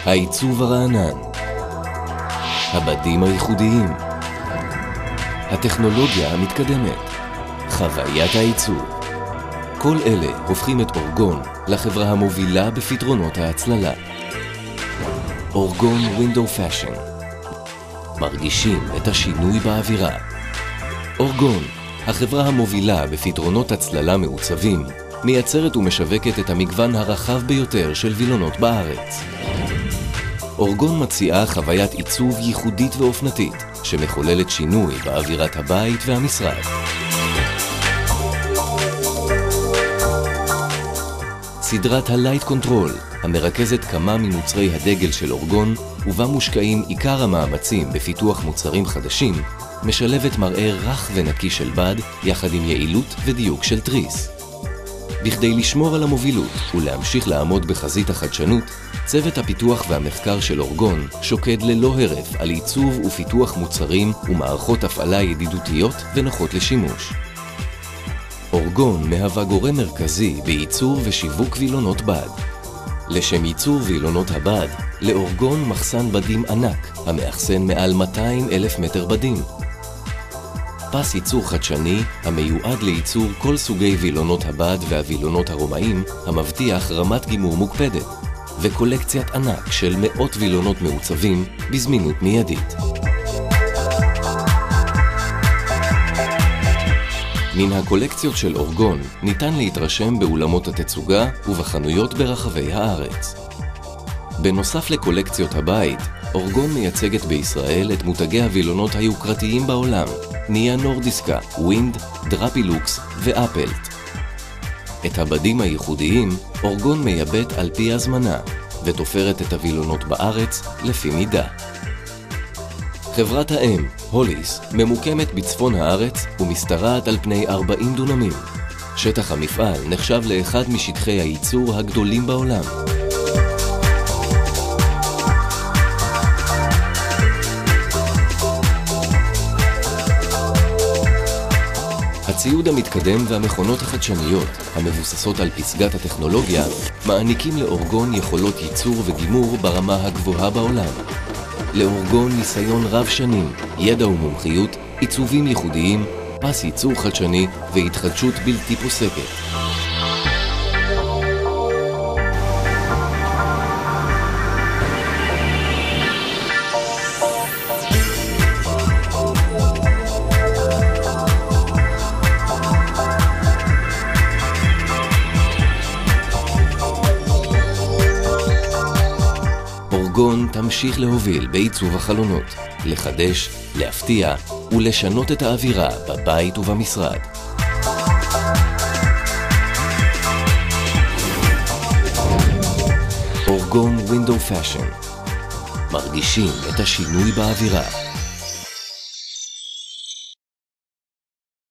העיצוב הרענן, הבדים הייחודיים, הטכנולוגיה המתקדמת, חוויית העיצוב. כל אלה הופכים את אורגון לחברה המובילה בפתרונות ההצללה. אורגון ווינדו פאשן. מרגישים את השינוי באווירה. אורגון, החברה המובילה בפתרונות הצללה מעוצבים, מייצרת ומשווקת את המגוון הרחב ביותר של וילונות בארץ. אורגון מציעה חוויית עיצוב ייחודית ואופנתית, שמחוללת שינוי באווירת הבית והמשרד. סדרת הלייט קונטרול, המרכזת כמה ממוצרי הדגל של אורגון, ובה מושקעים עיקר המאמצים בפיתוח מוצרים חדשים, משלבת מראה רך ונקי של בד, יחד עם יעילות ודיוק של תריס. בכדי לשמור על המובילות ולהמשיך לעמוד בחזית החדשנות, צוות הפיתוח והמחקר של אורגון שוקד ללא הרף על עיצוב ופיתוח מוצרים ומערכות הפעלה ידידותיות ונוחות לשימוש. אורגון מהווה גורם מרכזי בייצור ושיווק וילונות בד. לשם ייצור וילונות הבד, לאורגון מחסן בדים ענק, המאחסן מעל 200,000 מטר בדים. פס ייצור חדשני המיועד לייצור כל סוגי וילונות הבד והוילונות הרומאים, המבטיח רמת גימור מוקפדת, וקולקציית ענק של מאות וילונות מעוצבים בזמינות מיידית. מן הקולקציות של אורגון ניתן להתרשם באולמות התצוגה ובחנויות ברחבי הארץ. בנוסף לקולקציות הבית, אורגון מייצגת בישראל את מותגי הוילונות היוקרתיים בעולם, ניה נורדיסקה, ווינד, דראפילוקס ואפלט. את הבדים הייחודיים אורגון מייבאת על פי הזמנה ותופרת את הוילונות בארץ לפי מידה. חברת האם, הוליס, ממוקמת בצפון הארץ ומשתרעת על פני 40 דונמים. שטח המפעל נחשב לאחד משטחי הייצור הגדולים בעולם. הציוד המתקדם והמכונות החדשניות, המבוססות על פסגת הטכנולוגיה, מעניקים לאורגון יכולות ייצור וגימור ברמה הגבוהה בעולם. לאורגון ניסיון רב שנים, ידע ומומחיות, עיצובים ייחודיים, פס ייצור חדשני והתחדשות בלתי פוסקת. אורגון תמשיך להוביל בעיצוב החלונות, לחדש, להפתיע ולשנות את האווירה בבית ובמשרד. אורגון ווינדו פאשן. מרגישים את השינוי באווירה.